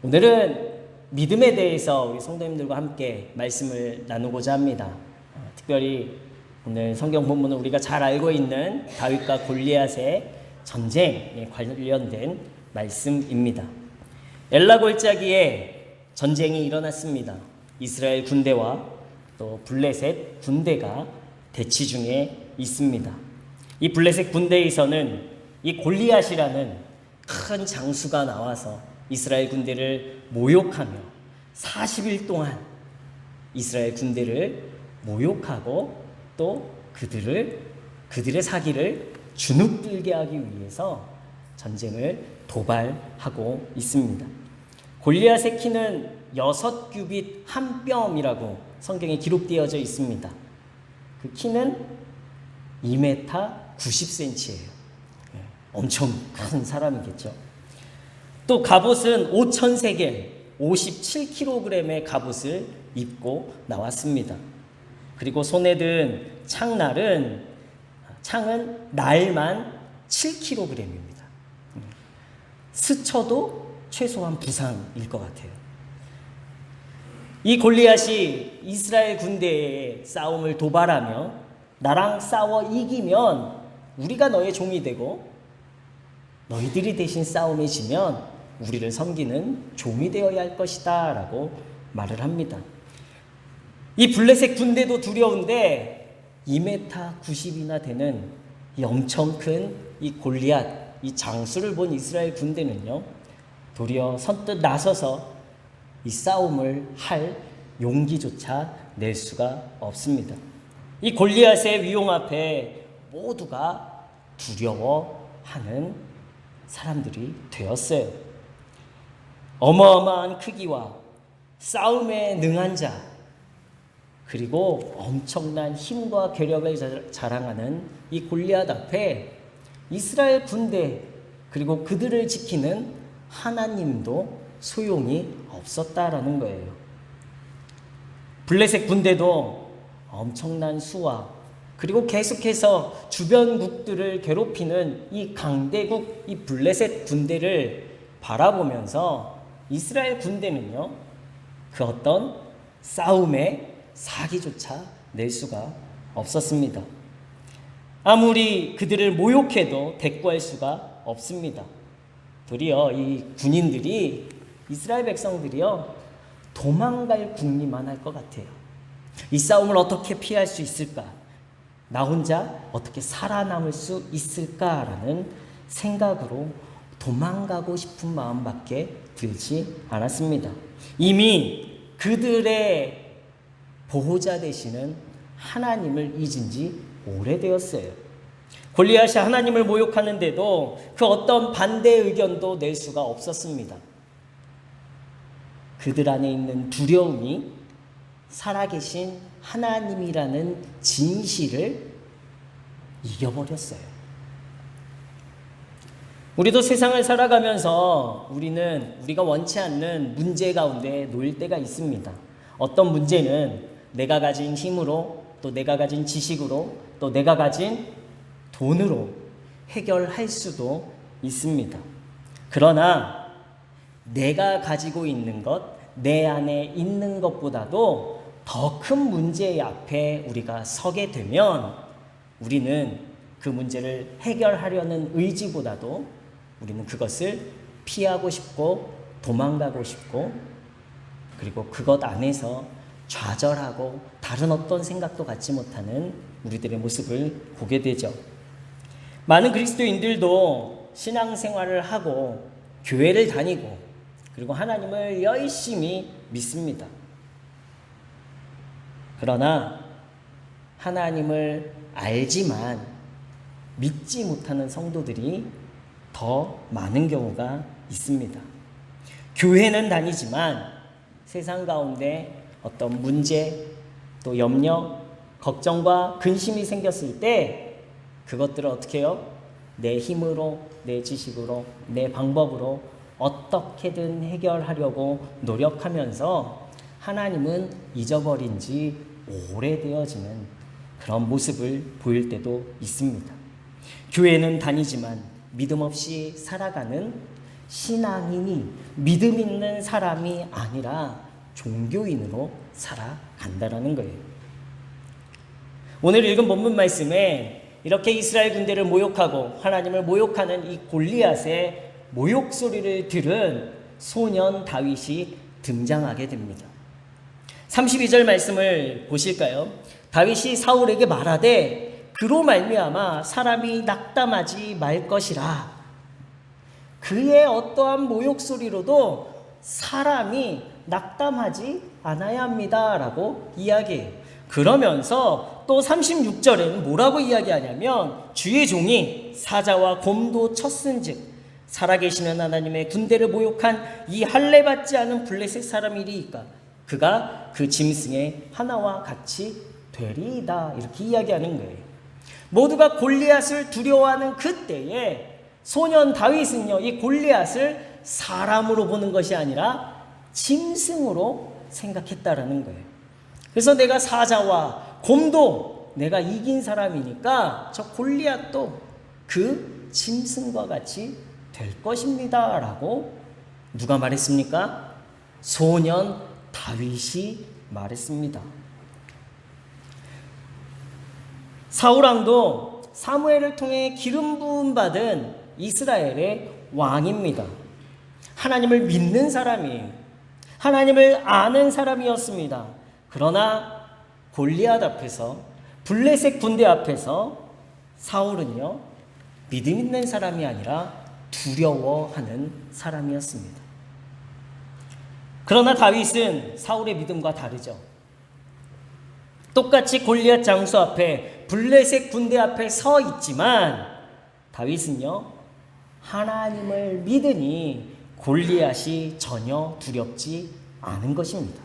오늘은 믿음에 대해서 우리 성도님들과 함께 말씀을 나누고자 합니다. 특별히 오늘 성경 본문은 우리가 잘 알고 있는 다윗과 골리앗의 전쟁에 관련된 말씀입니다. 엘라 골짜기에 전쟁이 일어났습니다. 이스라엘 군대와 또 블레셋 군대가 대치 중에 있습니다. 이 블레셋 군대에서는 이 골리앗이라는 큰 장수가 나와서 이스라엘 군대를 모욕하며 40일 동안 이스라엘 군대를 모욕하고 또 그들의 사기를 주눅들게 하기 위해서 전쟁을 도발하고 있습니다. 골리앗의 키는 6규빗 한 뼘이라고 성경에 기록되어져 있습니다. 그 키는 2m 90cm예요. 엄청 큰 사람이겠죠. 또 갑옷은 5,000세겔 57kg의 갑옷을 입고 나왔습니다. 그리고 손에 든 창은 날만 7kg입니다. 스쳐도 최소한 부상일 것 같아요. 이 골리앗이 이스라엘 군대의 싸움을 도발하며 나랑 싸워 이기면 우리가 너의 종이 되고 너희들이 대신 싸움에 지면 우리를 섬기는 종이 되어야 할 것이다 라고 말을 합니다. 이 블레셋 군대도 두려운데 2m 90이나 되는 이 엄청 큰 이 골리앗, 이 장수를 본 이스라엘 군대는요, 도리어 선뜻 나서서 이 싸움을 할 용기조차 낼 수가 없습니다. 이 골리앗의 위용 앞에 모두가 두려워하는 사람들이 되었어요. 어마어마한 크기와 싸움에 능한 자, 그리고 엄청난 힘과 괴력을 자랑하는 이 골리앗 앞에 이스라엘 군대 그리고 그들을 지키는 하나님도 소용이 없었다라는 거예요. 블레셋 군대도 엄청난 수와 그리고 계속해서 주변국들을 괴롭히는 이 강대국 이 블레셋 군대를 바라보면서 이스라엘 군대는요, 그 어떤 싸움에 사기조차 낼 수가 없었습니다. 아무리 그들을 모욕해도 대꾸할 수가 없습니다. 도리어 이 군인들이 이스라엘 백성들이요, 도망갈 궁리만 할 것 같아요. 이 싸움을 어떻게 피할 수 있을까? 나 혼자 어떻게 살아남을 수 있을까라는 생각으로 도망가고 싶은 마음밖에 들지 않았습니다. 이미 그들의 보호자 되시는 하나님을 잊은 지 오래되었어요. 골리앗이 하나님을 모욕하는데도 그 어떤 반대 의견도 낼 수가 없었습니다. 그들 안에 있는 두려움이 살아계신 하나님이라는 진실을 이겨버렸어요. 우리도 세상을 살아가면서 우리가 원치 않는 문제 가운데 놓일 때가 있습니다. 어떤 문제는 내가 가진 힘으로, 또 내가 가진 지식으로, 또 내가 가진 돈으로 해결할 수도 있습니다. 그러나 내가 가지고 있는 것, 내 안에 있는 것보다도 더 큰 문제 앞에 우리가 서게 되면 우리는 그 문제를 해결하려는 의지보다도 우리는 그것을 피하고 싶고 도망가고 싶고, 그리고 그것 안에서 좌절하고 다른 어떤 생각도 갖지 못하는 우리들의 모습을 보게 되죠. 많은 그리스도인들도 신앙생활을 하고 교회를 다니고 그리고 하나님을 열심히 믿습니다. 그러나 하나님을 알지만 믿지 못하는 성도들이 더 많은 경우가 있습니다. 교회는 다니지만 세상 가운데 어떤 문제, 또 염려, 걱정과 근심이 생겼을 때 그것들을 어떻게 해요? 내 힘으로, 내 지식으로, 내 방법으로 어떻게든 해결하려고 노력하면서 하나님은 잊어버린 지 오래되어지는 그런 모습을 보일 때도 있습니다. 교회는 다니지만 믿음 없이 살아가는 신앙인이 믿음 있는 사람이 아니라 종교인으로 살아간다라는 거예요. 오늘 읽은 본문 말씀에 이렇게 이스라엘 군대를 모욕하고 하나님을 모욕하는 이 골리앗의 모욕 소리를 들은 소년 다윗이 등장하게 됩니다. 32절 말씀을 보실까요? 다윗이 사울에게 말하되 그로 말미암아 사람이 낙담하지 말 것이라. 그의 어떠한 모욕 소리로도 사람이 낙담하지 않아야 합니다 라고 이야기해요. 그러면서 또 36절에는 뭐라고 이야기하냐면 주의 종이 사자와 곰도 쳤은즉 살아계시는 하나님의 군대를 모욕한 이 할례받지 않은 블레셋 사람이리이까 그가 그 짐승의 하나와 같이 되리이다. 이렇게 이야기하는 거예요. 모두가 골리앗을 두려워하는 그때에 소년 다윗은요, 이 골리앗을 사람으로 보는 것이 아니라 짐승으로 생각했다라는 거예요. 그래서 내가 사자와 곰도 내가 이긴 사람이니까 저 골리앗도 그 짐승과 같이 될 것입니다 라고 누가 말했습니까? 소년 다윗이 말했습니다. 사울왕도 사무엘을 통해 기름 부음 받은 이스라엘의 왕입니다. 하나님을 믿는 사람이에요. 하나님을 아는 사람이었습니다. 그러나 골리앗 앞에서, 블레셋 군대 앞에서 사울은요, 믿음 있는 사람이 아니라 두려워하는 사람이었습니다. 그러나 다윗은 사울의 믿음과 다르죠. 똑같이 골리앗 장수 앞에, 블레셋 군대 앞에 서 있지만 다윗은요, 하나님을 믿으니 골리앗이 전혀 두렵지 않은 것입니다.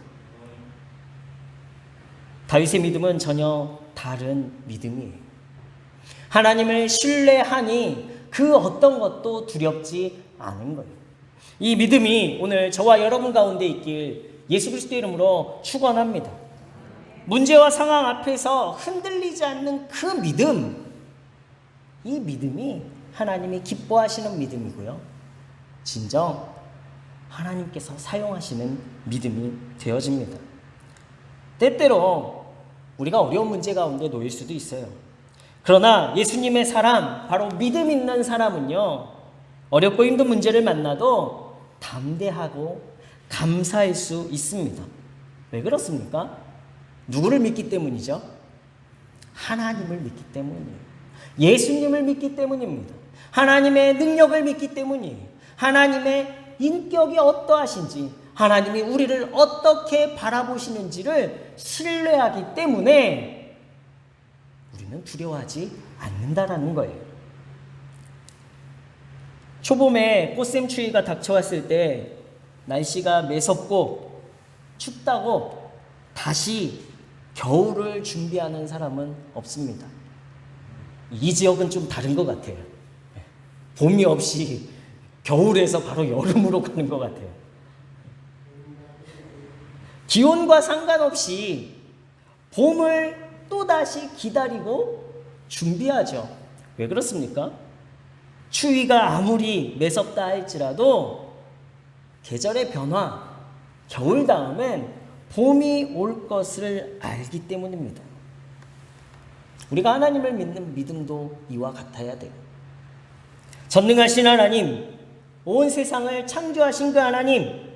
다윗의 믿음은 전혀 다른 믿음이에요. 하나님을 신뢰하니 그 어떤 것도 두렵지 않은 거예요. 이 믿음이 오늘 저와 여러분 가운데 있길 예수 그리스도의 이름으로 축원합니다. 문제와 상황 앞에서 흔들리지 않는 그 믿음, 이 믿음이 하나님이 기뻐하시는 믿음이고요, 진정 하나님께서 사용하시는 믿음이 되어집니다. 때때로 우리가 어려운 문제 가운데 놓일 수도 있어요. 그러나 예수님의 사람, 바로 믿음 있는 사람은요, 어렵고 힘든 문제를 만나도 담대하고 감사할 수 있습니다. 왜 그렇습니까? 누구를 믿기 때문이죠? 하나님을 믿기 때문이에요. 예수님을 믿기 때문입니다. 하나님의 능력을 믿기 때문이에요. 하나님의 인격이 어떠하신지, 하나님이 우리를 어떻게 바라보시는지를 신뢰하기 때문에 우리는 두려워하지 않는다라는 거예요. 초봄에 꽃샘추위가 닥쳐왔을 때 날씨가 매섭고 춥다고 다시 겨울을 준비하는 사람은 없습니다. 이 지역은 좀 다른 것 같아요. 봄이 없이 겨울에서 바로 여름으로 가는 것 같아요. 기온과 상관없이 봄을 또다시 기다리고 준비하죠. 왜 그렇습니까? 추위가 아무리 매섭다 할지라도 계절의 변화, 겨울 다음엔 봄이 올 것을 알기 때문입니다. 우리가 하나님을 믿는 믿음도 이와 같아야 돼요. 전능하신 하나님, 온 세상을 창조하신 그 하나님,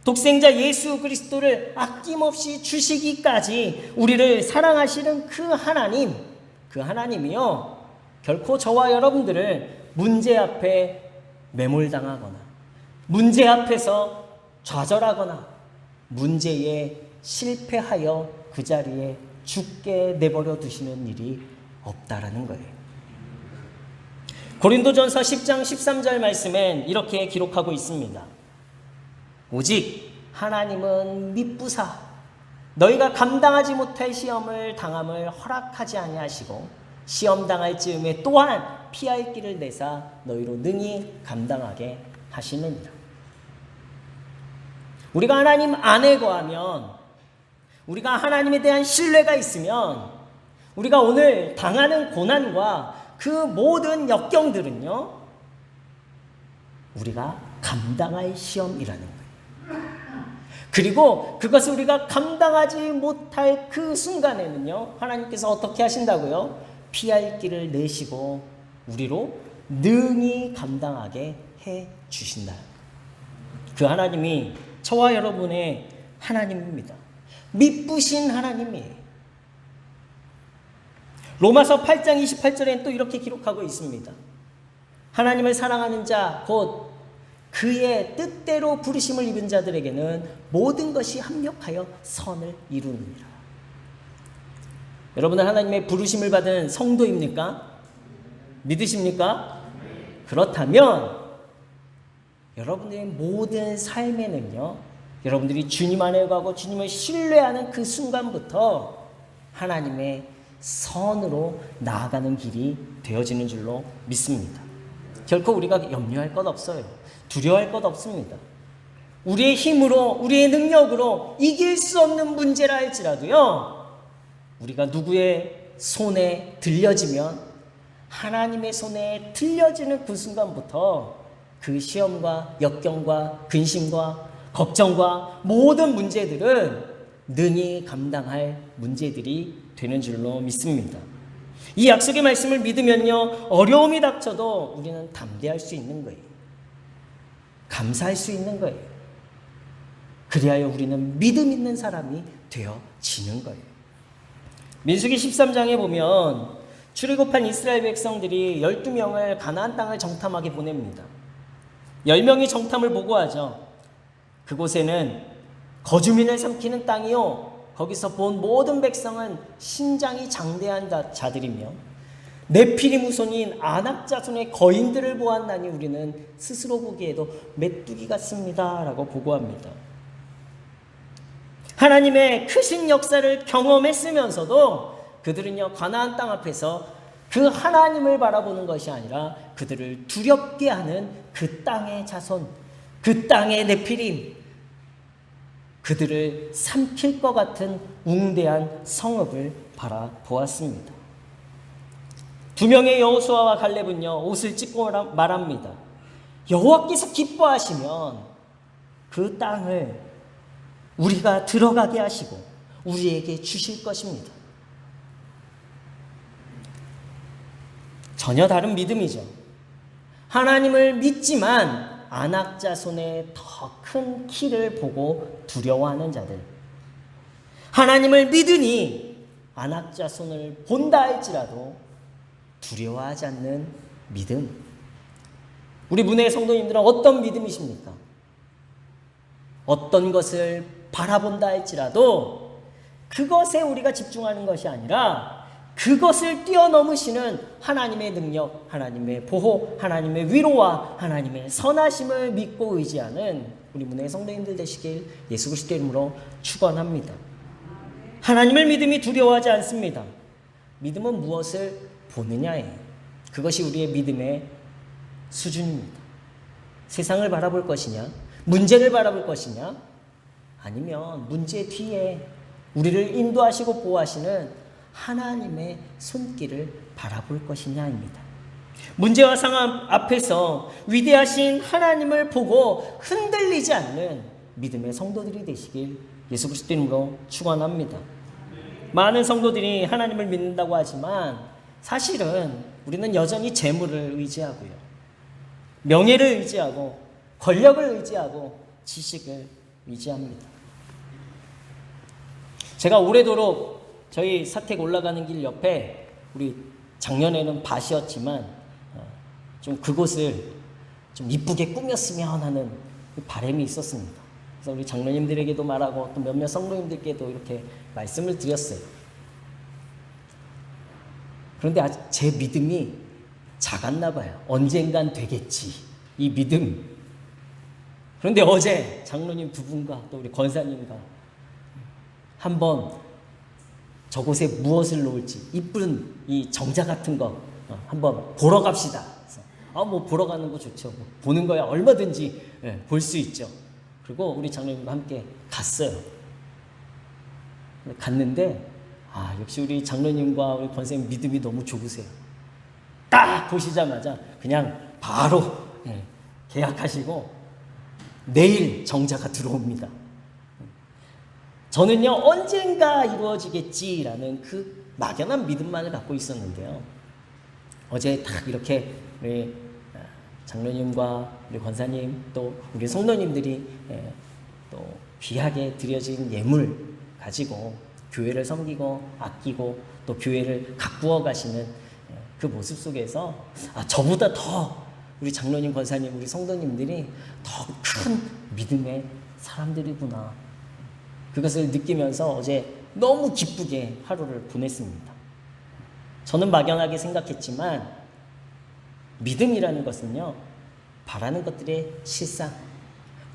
독생자 예수 그리스도를 아낌없이 주시기까지 우리를 사랑하시는 그 하나님, 그 하나님이요, 결코 저와 여러분들을 문제 앞에 매몰당하거나 문제 앞에서 좌절하거나 문제에 실패하여 그 자리에 죽게 내버려 두시는 일이 없다라는 거예요. 고린도전서 10장 13절 말씀엔 이렇게 기록하고 있습니다. 오직 하나님은 미쁘사 너희가 감당하지 못할 시험을 당함을 허락하지 아니하시고 시험 당할 즈음에 또한 피할 길을 내사 너희로 능히 감당하게 하시느니라. 우리가 하나님 안에 거하면, 우리가 하나님에 대한 신뢰가 있으면 우리가 오늘 당하는 고난과 그 모든 역경들은요, 우리가 감당할 시험이라는 거예요. 그리고 그것을 우리가 감당하지 못할 그 순간에는요, 하나님께서 어떻게 하신다고요? 피할 길을 내시고 우리로 능히 감당하게 해 주신다. 그 하나님이 저와 여러분의 하나님입니다. 미쁘신 하나님이에요. 로마서 8장 28절에는 또 이렇게 기록하고 있습니다. 하나님을 사랑하는 자, 곧 그의 뜻대로 부르심을 입은 자들에게는 모든 것이 합력하여 선을 이루느니라. 여러분은 하나님의 부르심을 받은 성도입니까? 믿으십니까? 그렇다면 여러분들의 모든 삶에는요, 여러분들이 주님 안에 가고 주님을 신뢰하는 그 순간부터 하나님의 선으로 나아가는 길이 되어지는 줄로 믿습니다. 결코 우리가 염려할 것 없어요. 두려워할 것 없습니다. 우리의 힘으로, 우리의 능력으로 이길 수 없는 문제라 할지라도요, 우리가 누구의 손에 들려지면 하나님의 손에 들려지는 그 순간부터 그 시험과 역경과 근심과 걱정과 모든 문제들은 능히 감당할 문제들이 되는 줄로 믿습니다. 이 약속의 말씀을 믿으면요, 어려움이 닥쳐도 우리는 담대할 수 있는 거예요. 감사할 수 있는 거예요. 그리하여 우리는 믿음 있는 사람이 되어지는 거예요. 민수기 13장에 보면 출애굽한 이스라엘 백성들이 12명을 가나안 땅을 정탐하게 보냅니다. 10명이 정탐을 보고하죠. 그곳에는 거주민을 삼키는 땅이요, 거기서 본 모든 백성은 신장이 장대한 자들이며 네피림 후손인 아낙 자손의 거인들을 보았나니 우리는 스스로 보기에도 메뚜기 같습니다 라고 보고합니다. 하나님의 크신 역사를 경험했으면서도 그들은요, 가나안 땅 앞에서 그 하나님을 바라보는 것이 아니라 그들을 두렵게 하는 그 땅의 자손, 그 땅의 네피림, 그들을 삼킬 것 같은 웅대한 성읍을 바라보았습니다. 2명의 여호수아와 갈렙은요, 옷을 찢고 말합니다. 여호와께서 기뻐하시면 그 땅을 우리가 들어가게 하시고 우리에게 주실 것입니다. 전혀 다른 믿음이죠. 하나님을 믿지만 아낙 자손의 더 큰 키를 보고 두려워하는 자들, 하나님을 믿으니 아낙 자손을 본다 할지라도 두려워하지 않는 믿음. 우리 문의 성도님들은 어떤 믿음이십니까? 어떤 것을 바라본다 할지라도 그것에 우리가 집중하는 것이 아니라 그것을 뛰어넘으시는 하나님의 능력, 하나님의 보호, 하나님의 위로와 하나님의 선하심을 믿고 의지하는 우리 문의 성도님들 되시길 예수 그리스도 이름으로 축원합니다. 하나님을 믿음이 두려워하지 않습니다. 믿음은 무엇을 보느냐예요. 그것이 우리의 믿음의 수준입니다. 세상을 바라볼 것이냐, 문제를 바라볼 것이냐, 아니면 문제 뒤에 우리를 인도하시고 보호하시는 하나님의 손길을 바라볼 것이냐입니다. 문제와 상황 앞에서 위대하신 하나님을 보고 흔들리지 않는 믿음의 성도들이 되시길 예수 그리스도 이름으로 축원합니다. 많은 성도들이 하나님을 믿는다고 하지만 사실은 우리는 여전히 재물을 의지하고요, 명예를 의지하고 권력을 의지하고 지식을 의지합니다. 제가 오래도록 저희 사택 올라가는 길 옆에 우리 작년에는 밭이었지만 좀 그곳을 좀 이쁘게 꾸몄으면 하는 바람이 있었습니다. 그래서 우리 장로님들에게도 말하고 또 몇몇 성도님들께도 이렇게 말씀을 드렸어요. 그런데 아직 제 믿음이 작았나 봐요. 언젠간 되겠지, 이 믿음. 그런데 어제 장로님 두 분과 또 우리 권사님과 한번 저곳에 무엇을 놓을지 이쁜 이 정자 같은 거 한번 보러 갑시다. 뭐 보러 가는 거 좋죠. 뭐 보는 거야 얼마든지 볼 수 있죠. 그리고 우리 장로님과 함께 갔어요. 갔는데 역시 우리 장로님과 우리 권사님 믿음이 너무 좋으세요. 딱 보시자마자 그냥 바로 계약하시고 내일 정자가 들어옵니다. 저는요, 언젠가 이루어지겠지라는 그 막연한 믿음만을 갖고 있었는데요. 어제 딱 이렇게 우리 장로님과 우리 권사님 또 우리 성도님들이 또 귀하게 드려진 예물 가지고 교회를 섬기고 아끼고 또 교회를 가꾸어 가시는 그 모습 속에서 저보다 더 우리 장로님, 권사님, 우리 성도님들이 더 큰 믿음의 사람들이구나. 그것을 느끼면서 어제 너무 기쁘게 하루를 보냈습니다. 저는 막연하게 생각했지만 믿음이라는 것은요, 바라는 것들의 실상,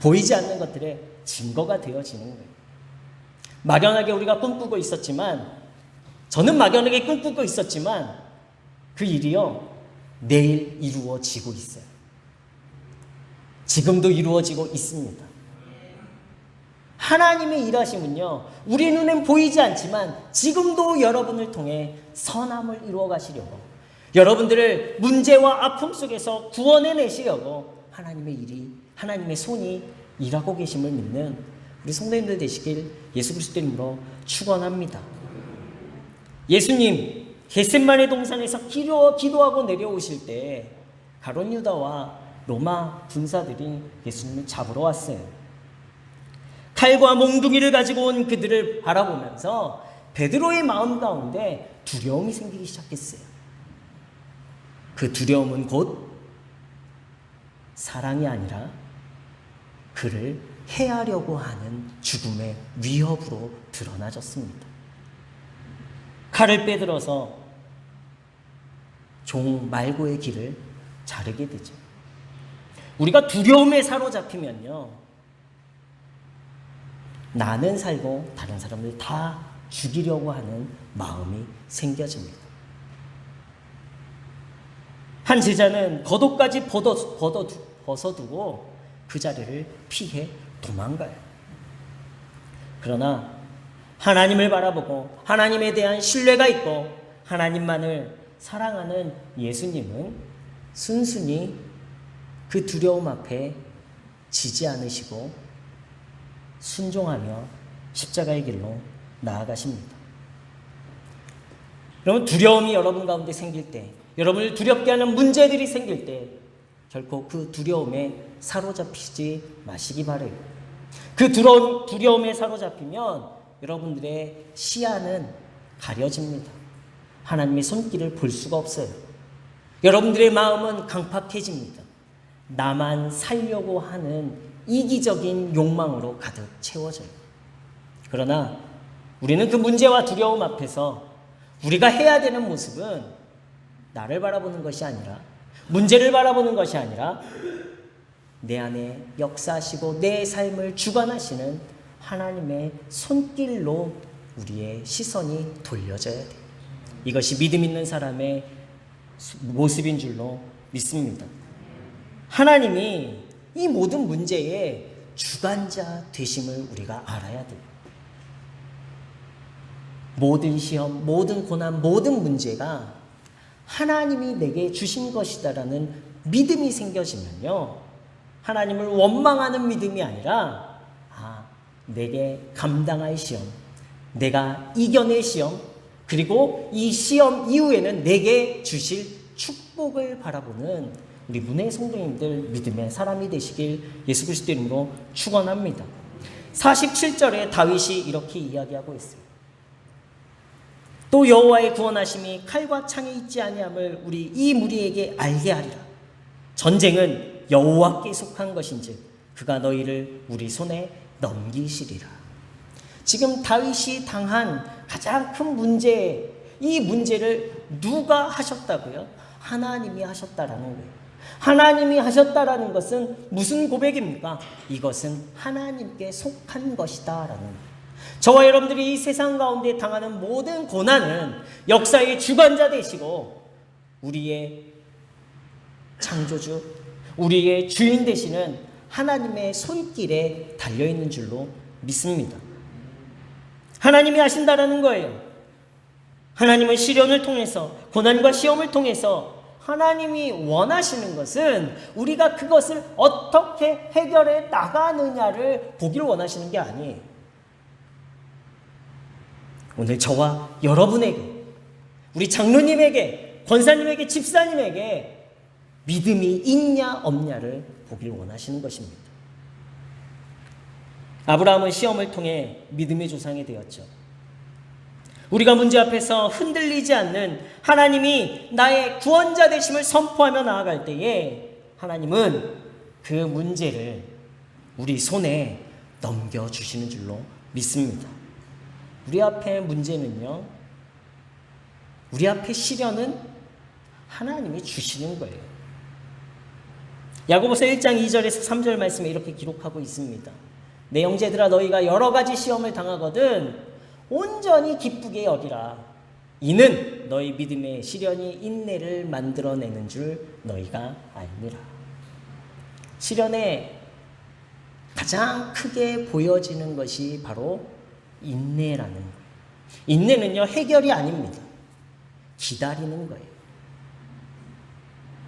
보이지 않는 것들의 증거가 되어지는 거예요. 막연하게 우리가 꿈꾸고 있었지만, 저는 막연하게 꿈꾸고 있었지만 그 일이요, 내일 이루어지고 있어요. 지금도 이루어지고 있습니다. 하나님의 일하심은요, 우리 눈엔 보이지 않지만 지금도 여러분을 통해 선함을 이루어 가시려고, 여러분들을 문제와 아픔 속에서 구원해내시려고 하나님의 손이 일하고 계심을 믿는 우리 성도님들 되시길 예수 그리스도 이름으로 축원합니다. 예수님 겟세마네 동산에서 기도하고 내려오실 때 가룟 유다와 로마 군사들이 예수님을 잡으러 왔어요. 칼과 몽둥이를 가지고 온 그들을 바라보면서 베드로의 마음 가운데 두려움이 생기기 시작했어요. 그 두려움은 곧 사랑이 아니라 그를 해하려고 하는 죽음의 위협으로 드러나졌습니다. 칼을 빼들어서 종 말고의 길을 자르게 되죠. 우리가 두려움에 사로잡히면요, 나는 살고 다른 사람들 다 죽이려고 하는 마음이 생겨집니다. 한 제자는 겉옷까지 벗어두고 그 자리를 피해 도망가요. 그러나 하나님을 바라보고 하나님에 대한 신뢰가 있고 하나님만을 사랑하는 예수님은 순순히 그 두려움 앞에 지지 않으시고 순종하며 십자가의 길로 나아가십니다. 여러분, 두려움이 여러분 가운데 생길 때, 여러분을 두렵게 하는 문제들이 생길 때 결코 그 두려움에 사로잡히지 마시기 바라요. 그 두려움에 사로잡히면 여러분들의 시야는 가려집니다. 하나님의 손길을 볼 수가 없어요. 여러분들의 마음은 강팍해집니다. 나만 살려고 하는 이기적인 욕망으로 가득 채워져요. 그러나 우리는 그 문제와 두려움 앞에서 우리가 해야 되는 모습은 나를 바라보는 것이 아니라, 문제를 바라보는 것이 아니라 내 안에 역사하시고 내 삶을 주관하시는 하나님의 손길로 우리의 시선이 돌려져야 돼요. 이것이 믿음 있는 사람의 모습인 줄로 믿습니다. 하나님이 이 모든 문제의 주관자 되심을 우리가 알아야 돼요. 모든 시험, 모든 고난, 모든 문제가 하나님이 내게 주신 것이다라는 믿음이 생겨지면요, 하나님을 원망하는 믿음이 아니라 내게 감당할 시험, 내가 이겨낼 시험, 그리고 이 시험 이후에는 내게 주실 축복을 바라보는 우리 문의 성도님들 믿음의 사람이 되시길 예수 그리스도 이름으로 축원합니다. 47절에 다윗이 이렇게 이야기하고 있어요. 또 여호와의 구원하심이 칼과 창에 있지 아니함을 우리 이 무리에게 알게 하리라. 전쟁은 여호와께 속한 것인즉 그가 너희를 우리 손에 넘기시리라. 지금 다윗이 당한 가장 큰 문제, 이 문제를 누가 하셨다고요? 하나님이 하셨다라는 거예요. 하나님이 하셨다라는 것은 무슨 고백입니까? 이것은 하나님께 속한 것이다라는 거예요. 저와 여러분들이 이 세상 가운데 당하는 모든 고난은 역사의 주관자 되시고 우리의 창조주, 우리의 주인 되시는 하나님의 손길에 달려있는 줄로 믿습니다. 하나님이 하신다라는 거예요. 하나님은 시련을 통해서, 고난과 시험을 통해서 하나님이 원하시는 것은 우리가 그것을 어떻게 해결해 나가느냐를 보기를 원하시는 게 아니에요. 오늘 저와 여러분에게, 우리 장로님에게, 권사님에게, 집사님에게 믿음이 있냐 없냐를 보기를 원하시는 것입니다. 아브라함은 시험을 통해 믿음의 조상이 되었죠. 우리가 문제 앞에서 흔들리지 않는 하나님이 나의 구원자 되심을 선포하며 나아갈 때에 하나님은 그 문제를 우리 손에 넘겨주시는 줄로 믿습니다. 우리 앞에 문제는요, 우리 앞에 시련은 하나님이 주시는 거예요. 야고보서 1장 2절에서 3절 말씀에 이렇게 기록하고 있습니다. 내 형제들아, 너희가 여러 가지 시험을 당하거든 온전히 기쁘게 여기라. 이는 너희 믿음의 시련이 인내를 만들어내는 줄 너희가 알미라. 시련에 가장 크게 보여지는 것이 바로 인내라는 거예요. 인내는요, 해결이 아닙니다. 기다리는 거예요.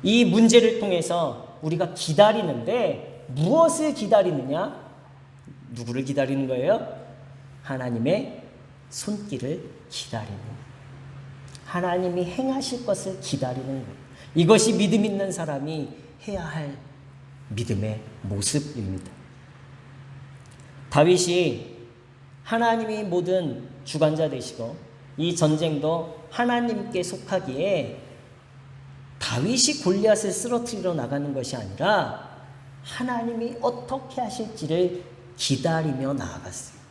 이 문제를 통해서 우리가 기다리는데 무엇을 기다리느냐? 누구를 기다리는 거예요? 하나님의 손길을 기다리는 거예요. 하나님이 행하실 것을 기다리는 거예요. 이것이 믿음 있는 사람이 해야 할 믿음의 모습입니다. 다윗이 하나님이 모든 주관자 되시고 이 전쟁도 하나님께 속하기에 다윗이 골리앗을 쓰러뜨리러 나가는 것이 아니라 하나님이 어떻게 하실지를 기다리며 나아갔어요.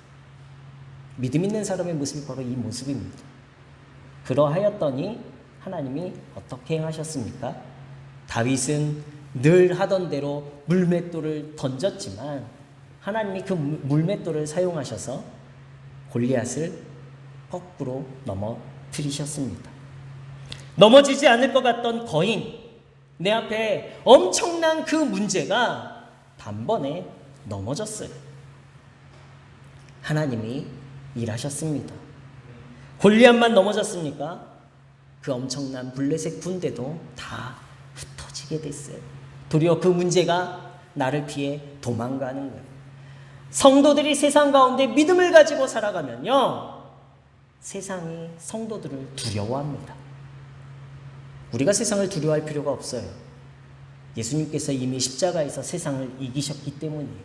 믿음 있는 사람의 모습이 바로 이 모습입니다. 그러하였더니 하나님이 어떻게 행하셨습니까? 다윗은 늘 하던 대로 물맷돌을 던졌지만 하나님이 그 물맷돌을 사용하셔서 골리앗을 거꾸로 넘어뜨리셨습니다. 넘어지지 않을 것 같던 거인, 내 앞에 엄청난 그 문제가 단번에 넘어졌어요. 하나님이 일하셨습니다. 골리앗만 넘어졌습니까? 그 엄청난 블레셋 군대도 다 흩어지게 됐어요. 도리어 그 문제가 나를 피해 도망가는 거예요. 성도들이 세상 가운데 믿음을 가지고 살아가면요, 세상이 성도들을 두려워합니다. 우리가 세상을 두려워할 필요가 없어요. 예수님께서 이미 십자가에서 세상을 이기셨기 때문이에요.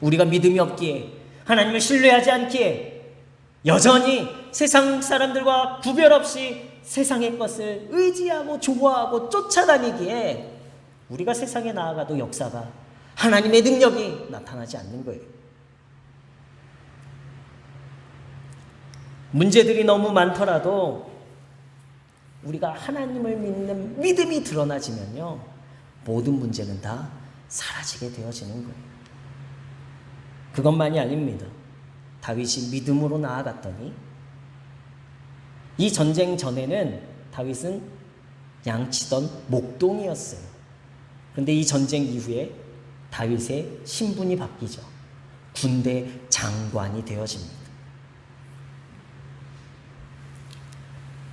우리가 믿음이 없기에, 하나님을 신뢰하지 않기에 여전히 세상 사람들과 구별 없이 세상의 것을 의지하고 좋아하고 쫓아다니기에 우리가 세상에 나아가도 역사가, 하나님의 능력이 나타나지 않는 거예요. 문제들이 너무 많더라도 우리가 하나님을 믿는 믿음이 드러나지면요, 모든 문제는 다 사라지게 되어지는 거예요. 그것만이 아닙니다. 다윗이 믿음으로 나아갔더니, 이 전쟁 전에는 다윗은 양치던 목동이었어요. 그런데 이 전쟁 이후에 다윗의 신분이 바뀌죠. 군대 장관이 되어집니다.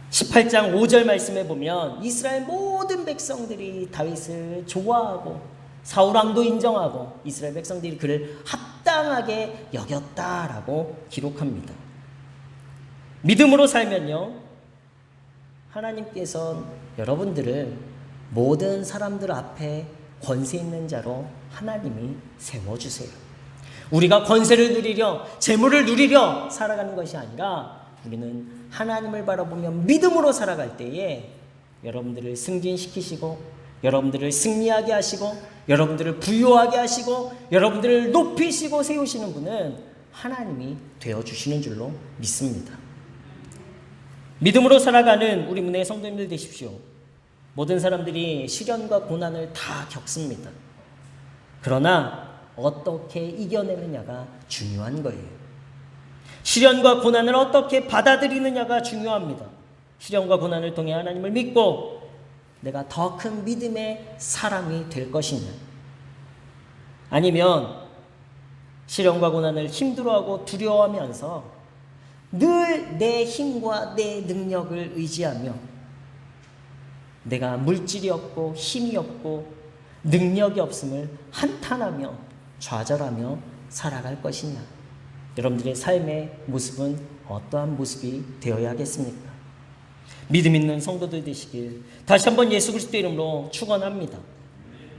18장 5절 말씀에 보면 이스라엘 모든 백성들이 다윗을 좋아하고 사울왕도 인정하고 이스라엘 백성들이 그를 합당하게 여겼다라고 기록합니다. 믿음으로 살면요, 하나님께서 여러분들을 모든 사람들 앞에 권세 있는 자로 하나님이 세워주세요. 우리가 권세를 누리려, 재물을 누리려 살아가는 것이 아니라 우리는 하나님을 바라보며 믿음으로 살아갈 때에 여러분들을 승진시키시고, 여러분들을 승리하게 하시고, 여러분들을 부유하게 하시고, 여러분들을 높이시고 세우시는 분은 하나님이 되어주시는 줄로 믿습니다. 믿음으로 살아가는 우리 문의 성도님들 되십시오. 모든 사람들이 시련과 고난을 다 겪습니다. 그러나 어떻게 이겨내느냐가 중요한 거예요. 시련과 고난을 어떻게 받아들이느냐가 중요합니다. 시련과 고난을 통해 하나님을 믿고 내가 더 큰 믿음의 사람이 될 것이냐, 아니면 시련과 고난을 힘들어하고 두려워하면서 늘 내 힘과 내 능력을 의지하며 내가 물질이 없고 힘이 없고 능력이 없음을 한탄하며 좌절하며 살아갈 것이냐? 여러분들의 삶의 모습은 어떠한 모습이 되어야겠습니까? 믿음 있는 성도들 되시길 다시 한번 예수 그리스도의 이름으로 축원합니다.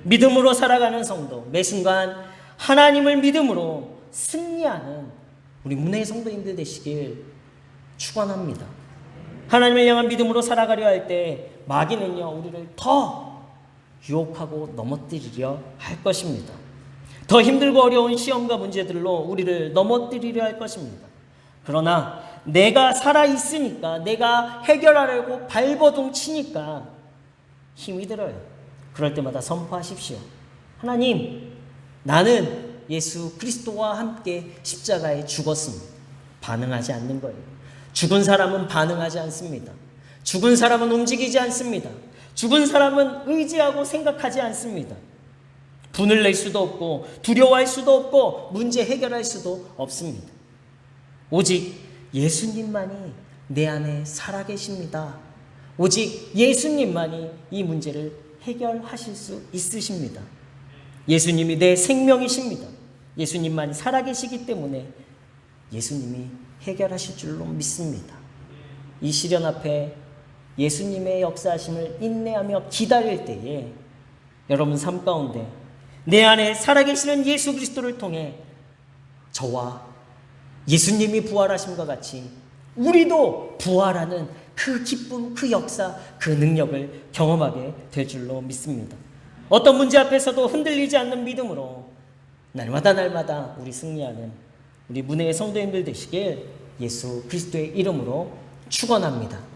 믿음으로 살아가는 성도, 매 순간 하나님을 믿음으로 승리하는 우리 문혜의 성도님들 되시길 축원합니다. 하나님을 향한 믿음으로 살아가려 할 때 마귀는요, 우리를 더 유혹하고 넘어뜨리려 할 것입니다. 더 힘들고 어려운 시험과 문제들로 우리를 넘어뜨리려 할 것입니다. 그러나 내가 살아있으니까, 내가 해결하려고 발버둥 치니까 힘이 들어요. 그럴 때마다 선포하십시오. 하나님, 나는 예수 그리스도와 함께 십자가에 죽었습니다. 반응하지 않는 거예요. 죽은 사람은 반응하지 않습니다. 죽은 사람은 움직이지 않습니다. 죽은 사람은 의지하고 생각하지 않습니다. 분을 낼 수도 없고 두려워할 수도 없고 문제 해결할 수도 없습니다. 오직 예수님만이 내 안에 살아계십니다. 오직 예수님만이 이 문제를 해결하실 수 있으십니다. 예수님이 내 생명이십니다. 예수님만이 살아계시기 때문에 예수님이 해결하실 줄로 믿습니다. 이 시련 앞에 예수님의 역사하심을 인내하며 기다릴 때에 여러분 삶 가운데 내 안에 살아계시는 예수 그리스도를 통해 저와 예수님이 부활하심과 같이 우리도 부활하는 그 기쁨, 그 역사, 그 능력을 경험하게 될 줄로 믿습니다. 어떤 문제 앞에서도 흔들리지 않는 믿음으로 날마다 우리 승리하는 우리 문혜의 성도님들 되시길 예수 그리스도의 이름으로 축원합니다.